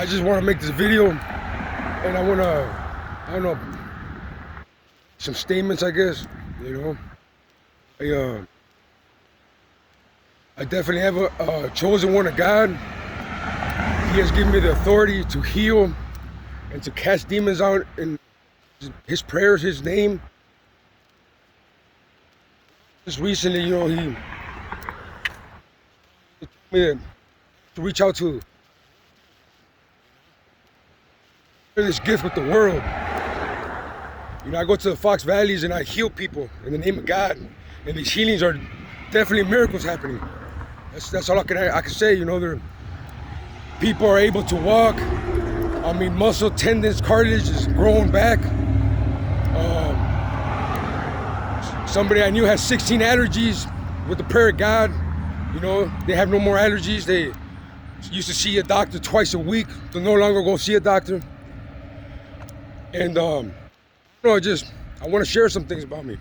I just want to make this video, and I want to, I don't know, some statements, I guess. You know, I definitely have a chosen one of God. He has given me the authority to heal and to cast demons out in His prayers, His name. Just recently, He told me to reach out to share this gift with the world. I go to the Fox Valleys and I heal people in the name of God, and these healings are definitely miracles happening. That's all I can say. People are able to walk. Muscle, tendons, cartilage is growing back. Somebody I knew has 16 allergies with the prayer of God. They have no more allergies. They used to see a doctor twice a week. They no longer go see a doctor. And I want to share some things about me.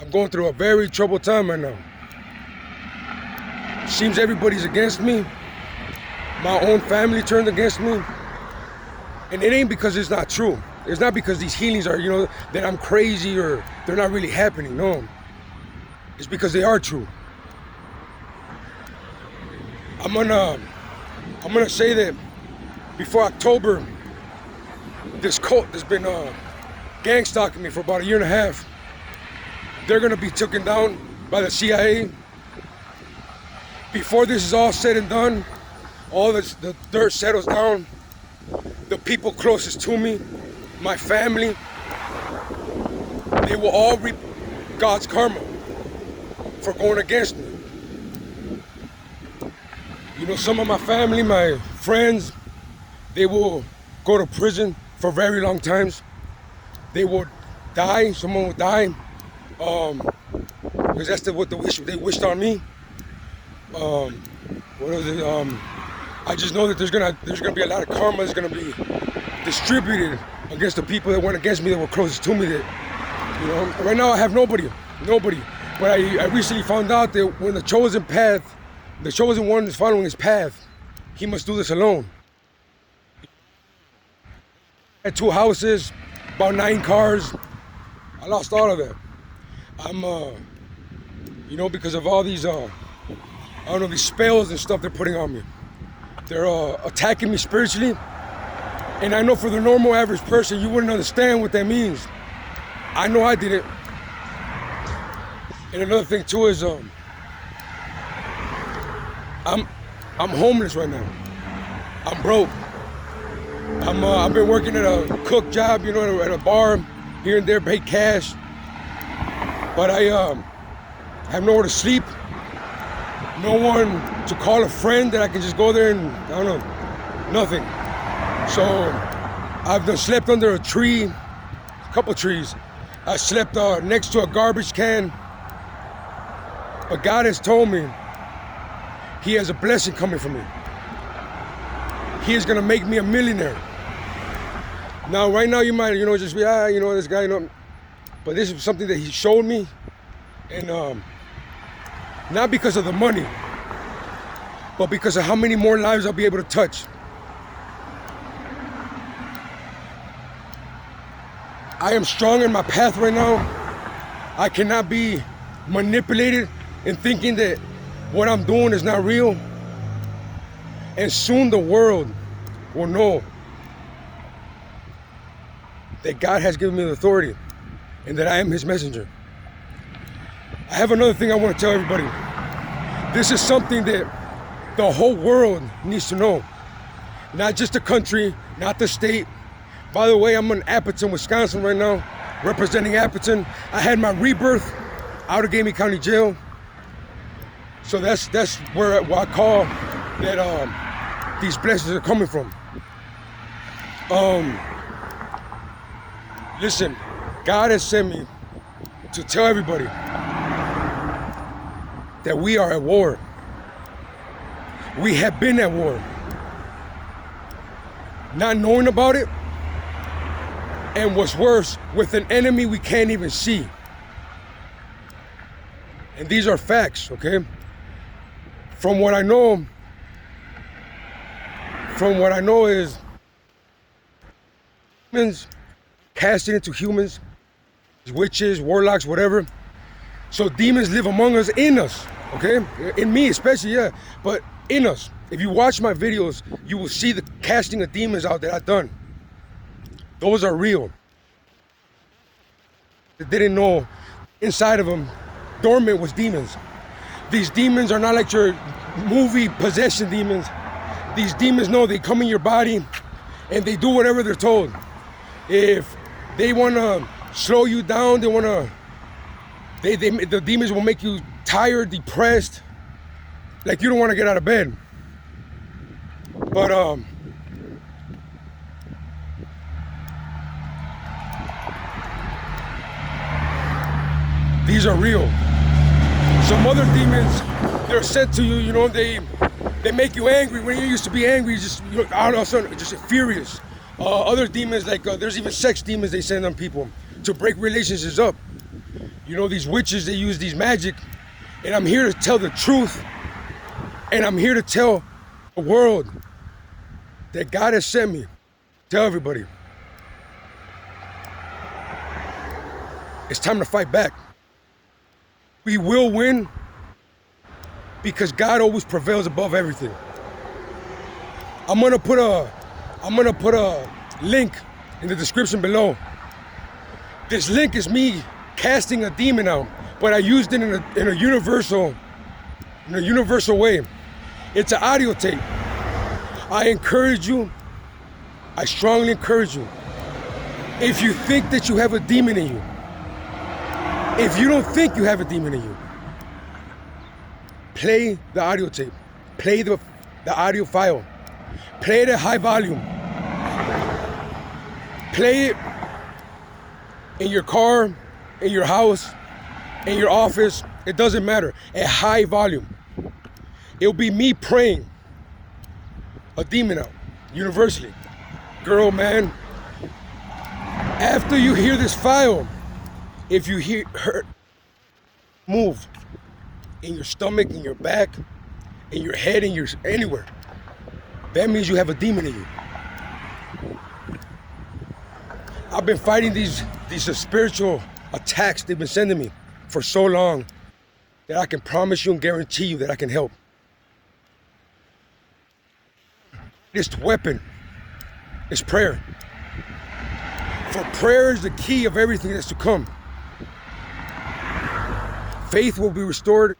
I'm going through a very troubled time right now. Seems everybody's against me. My own family turned against me. And it ain't because it's not true. It's not because these healings are, that I'm crazy or they're not really happening. No. It's because they are true. I'm gonna say that before October, this cult has been gang stalking me for about 1.5 years. They're gonna be taken down by the CIA. Before this is all said and done, all the dirt settles down, the people closest to me, my family, they will all reap God's karma for going against me. Some of my family, my friends, they will go to prison for very long times. They will die, someone will die, because that's what they wished on me. What is it? I just know that there's gonna be a lot of karma that's gonna be distributed against the people that went against me, that were closest to me. That, right now I have nobody. But I recently found out that when the chosen one is following his path, he must do this alone. I had 2 houses, about 9 cars. I lost all of that. I'm, because of all these, these spells and stuff they're putting on me. They're attacking me spiritually. And I know for the normal average person, you wouldn't understand what that means. I know I didn't. And another thing too is, I'm homeless right now. I'm broke. I've been working at a cook job, at a bar, here and there, pay cash. But I have nowhere to sleep. No one to call a friend that I can just go there and, nothing. So I've slept under a tree, a couple trees. I slept next to a garbage can. But God has told me He has a blessing coming for me. He is gonna make me a millionaire. Now, right now you might, just be, this guy, but this is something that He showed me, and not because of the money, but because of how many more lives I'll be able to touch. I am strong in my path right now. I cannot be manipulated in thinking that what I'm doing is not real. And soon the world will know that God has given me the authority and that I am His messenger. I have another thing I want to tell everybody. This is something that the whole world needs to know. Not just the country, not the state. By the way, I'm in Appleton, Wisconsin right now, representing Appleton. I had my rebirth out of Gamey County Jail. So that's where I call that these blessings are coming from. Listen, God has sent me to tell everybody that we are at war. We have been at war. Not knowing about it, and what's worse, with an enemy we can't even see. And these are facts, okay? From what I know, from what I know is humans casted into humans, witches, warlocks, whatever. So demons live among us, in us, okay? In me especially, yeah, but in us. If you watch my videos, you will see the casting of demons out that I've done. Those are real. They didn't know inside of them, dormant was demons. These demons are not like your movie possession demons. These demons know they come in your body and they do whatever they're told. If they want to slow you down, the demons will make you tired, depressed, like you don't want to get out of bed. But these are real. Some other demons, they're sent to you, you know, they make you angry. When you used to be angry, just all of a sudden, just furious. Other demons, like there's even sex demons they send on people to break relationships up. You know, these witches, they use these magic. And I'm here to tell the truth. And I'm here to tell the world that God has sent me. Tell everybody. It's time to fight back. We will win because God always prevails above everything. I'm gonna put a link in the description below. This link is me casting a demon out, but I used it in a universal way. It's an audio tape. I encourage you, I strongly encourage you, if you think that you have a demon in you, if you don't think you have a demon in you, play the audio tape, play the audio file, play it at high volume, play it in your car, in your house, in your office, it doesn't matter, at high volume. It'll be me praying a demon out, universally. Girl, man, after you hear this file, if you hear hurt, move in your stomach, in your back, in your head, in your anywhere, that means you have a demon in you. I've been fighting these spiritual attacks they've been sending me for so long that I can promise you and guarantee you that I can help. This weapon is prayer. For prayer is the key of everything that's to come. Faith will be restored.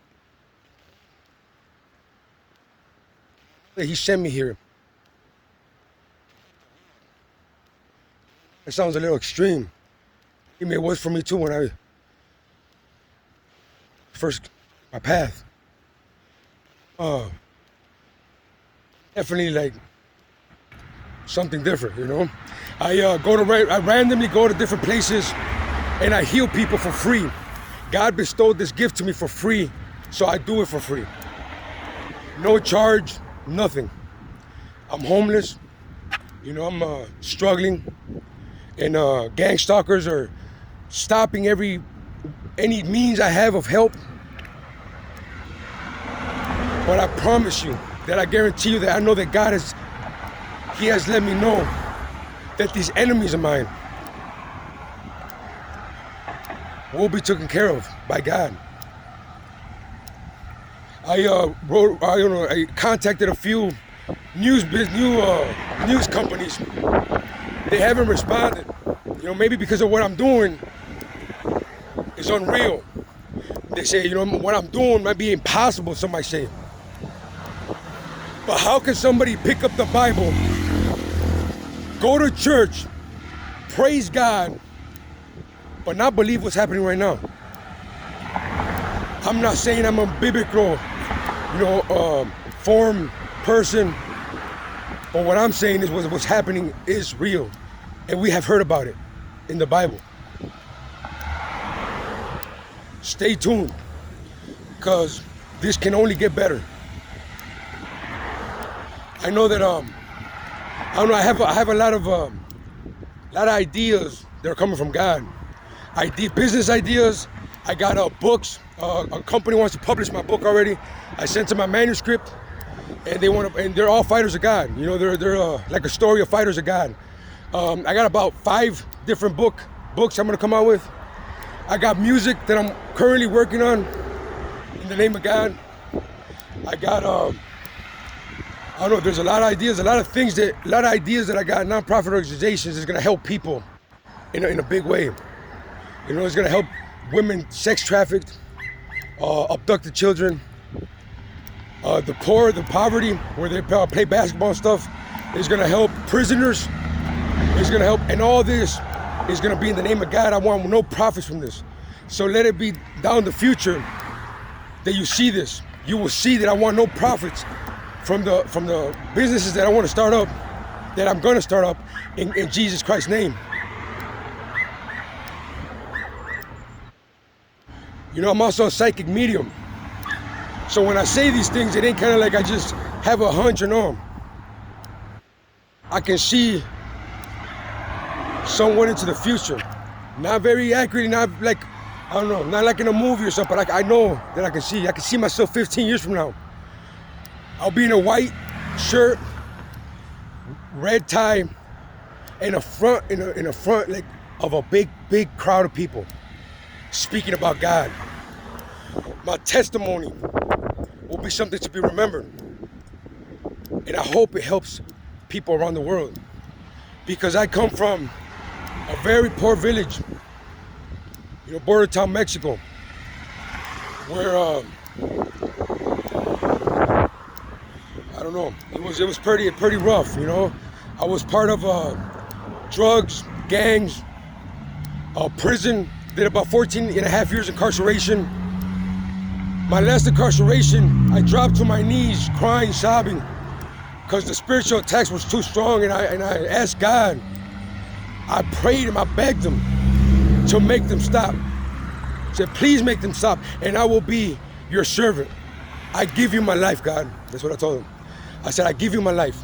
That He sent me here. It sounds a little extreme. I mean, it was for me too when I first my path. Definitely like something different, you know. I randomly go to different places and I heal people for free. God bestowed this gift to me for free, so I do it for free. No charge, nothing. I'm homeless, you know, I'm struggling, and gang stalkers are stopping any means I have of help. But I promise you that I guarantee you that I know that God He has let me know that these enemies of mine will be taken care of by God. I contacted a few news companies. They haven't responded. You know, maybe because of what I'm doing is unreal. They say, you know, what I'm doing might be impossible, some might say. But how can somebody pick up the Bible, go to church, praise God, but not believe what's happening right now? I'm not saying I'm a biblical, form person, but what I'm saying is what's happening is real, and we have heard about it in the Bible. Stay tuned, because this can only get better. I know that I have a lot of ideas that are coming from God. Business ideas. I got books. A company wants to publish my book already. I sent them my manuscript. and they're all fighters of God. You know, they're like a story of fighters of God. I got about 5 different books I'm gonna come out with. I got music that I'm currently working on in the name of God. I got I don't know. There's a lot of ideas, a lot of ideas that I got. Nonprofit organizations is gonna help people in a big way. You know, it's gonna help women sex trafficked, abducted children, the poor, the poverty, where they play basketball and stuff. It's gonna help prisoners. It's gonna help, and all this is gonna be in the name of God. I want no profits from this. So let it be down the future that you see this. You will see that I want no profits from the businesses that I want to start up, that I'm gonna start up in Jesus Christ's name. You know, I'm also a psychic medium. So when I say these things, it ain't kind of like I just have a hunch or no. I can see somewhat into the future. Not very accurately, not like, I don't know, not like in a movie or something, but I know that I can see myself 15 years from now. I'll be in a white shirt, red tie, in a front like of a big crowd of people speaking about God. My testimony will be something to be remembered. And I hope it helps people around the world. Because I come from a very poor village, you know, border town Mexico, where I don't know, it was pretty rough, you know. I was part of drugs, gangs, prison, did about 14 and a half years incarceration. My last incarceration, I dropped to my knees, crying, sobbing, because the spiritual attacks was too strong, and I asked God, I prayed him, I begged him to make them stop. I said, please make them stop, and I will be your servant. I give you my life, God. That's what I told him. I said, I give you my life.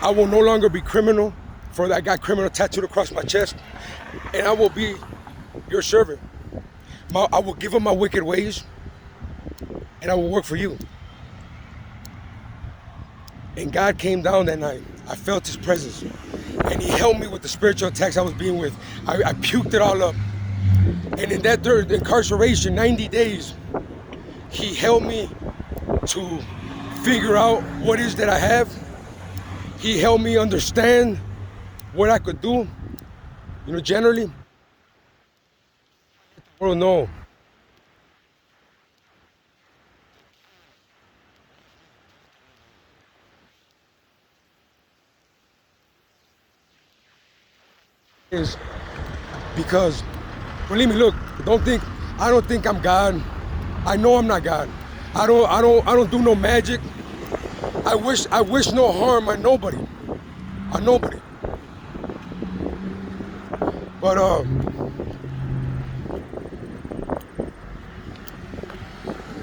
I will no longer be criminal, for I got criminal tattooed across my chest, and I will be your servant. I will give up my wicked ways, and I will work for you. And God came down that night. I felt his presence, and he helped me with the spiritual attacks I was being with. I puked it all up. And in that third incarceration, 90 days, he helped me to figure out what it is that I have. He helped me understand what I could do, you know, generally. The world know. Is because, believe me, look, I don't think I'm God. I know I'm not God. I don't do no magic. I wish no harm on nobody. On nobody. But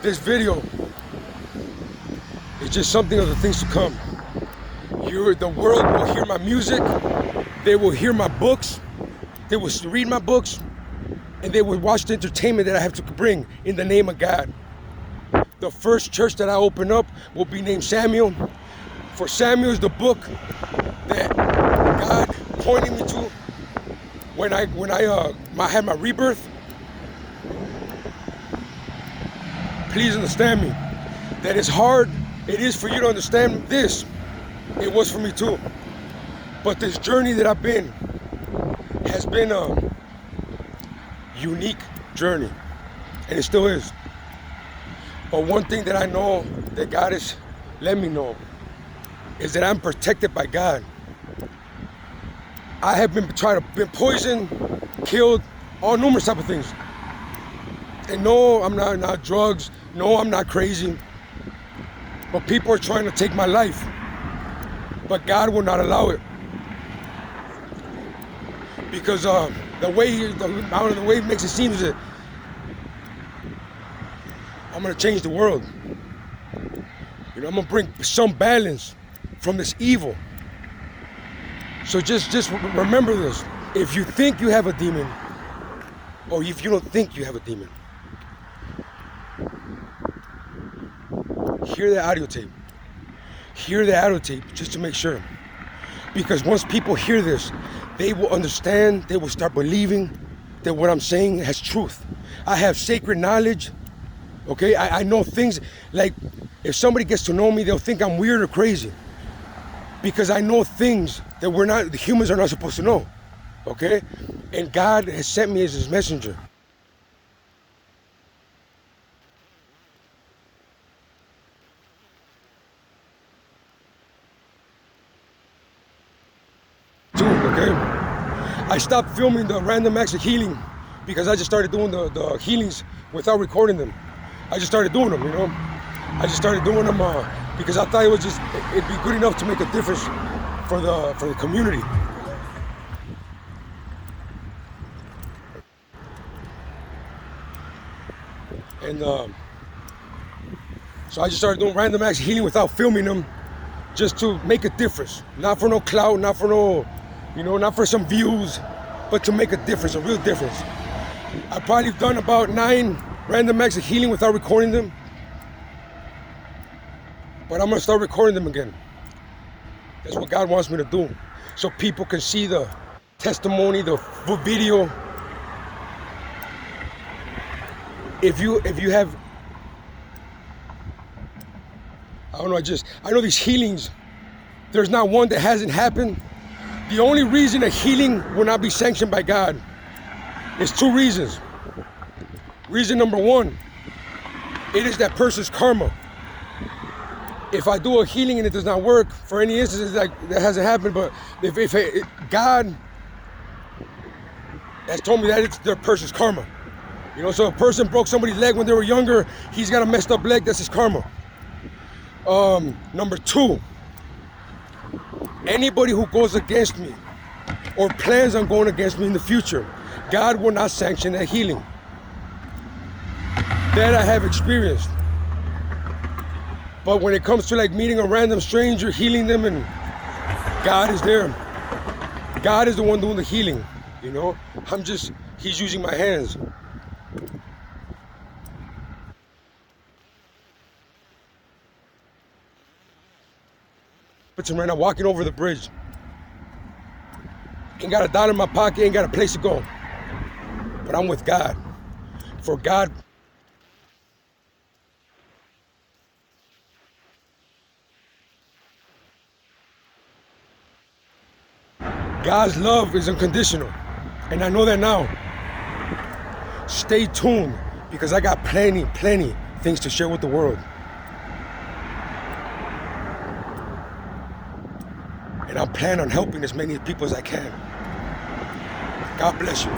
this video is just something of the things to come. The world will hear my music. They will hear my books. They will read my books, and they will watch the entertainment that I have to bring in the name of God. The first church that I open up will be named Samuel. For Samuel is the book that God pointed me to when I had my rebirth. Please understand me. That it's hard. It is for you to understand this. It was for me too. But this journey that I've been has been a unique journey, and it still is. But one thing that I know that God has let me know is that I'm protected by God. I have been poisoned, killed, all numerous type of things. And no, I'm not drugs. No, I'm not crazy. But people are trying to take my life. But God will not allow it. Because the way it makes it seem is that I'm gonna change the world. You know, I'm gonna bring some balance from this evil. So just remember this. If you think you have a demon, or if you don't think you have a demon, hear the audio tape. Hear the audio tape just to make sure. Because once people hear this, they will understand, they will start believing that what I'm saying has truth. I have sacred knowledge, okay? I know things, like if somebody gets to know me, they'll think I'm weird or crazy. Because I know things that the humans are not supposed to know, okay? And God has sent me as his messenger. Okay? I stopped filming the random acts of healing because I just started doing the healings without recording them. I just started doing them, you know? I just started doing them because I thought it'd be good enough to make a difference for the community. And so I just started doing random acts of healing without filming them, just to make a difference. Not for no clout, not for no, not for some views, but to make a difference, a real difference. I've probably done about 9 random acts of healing without recording them. But I'm gonna start recording them again. That's what God wants me to do. So people can see the testimony, the video. If you have, I don't know, I know these healings, there's not one that hasn't happened. The only reason a healing will not be sanctioned by God is 2 reasons. Reason number 1, it is that person's karma. If I do a healing and it does not work, for any instances like that hasn't happened, but if God has told me that it's their person's karma. So a person broke somebody's leg when they were younger, he's got a messed up leg, that's his karma. Number 2, anybody who goes against me or plans on going against me in the future, God will not sanction that healing. That I have experienced. But when it comes to like meeting a random stranger, healing them, and God is there. God is the one doing the healing, he's using my hands. But right now, walking over the bridge. Ain't got a dollar in my pocket, ain't got a place to go. But I'm with God. For God, God's love is unconditional. And I know that now. Stay tuned, because I got plenty things to share with the world. And I plan on helping as many people as I can. God bless you.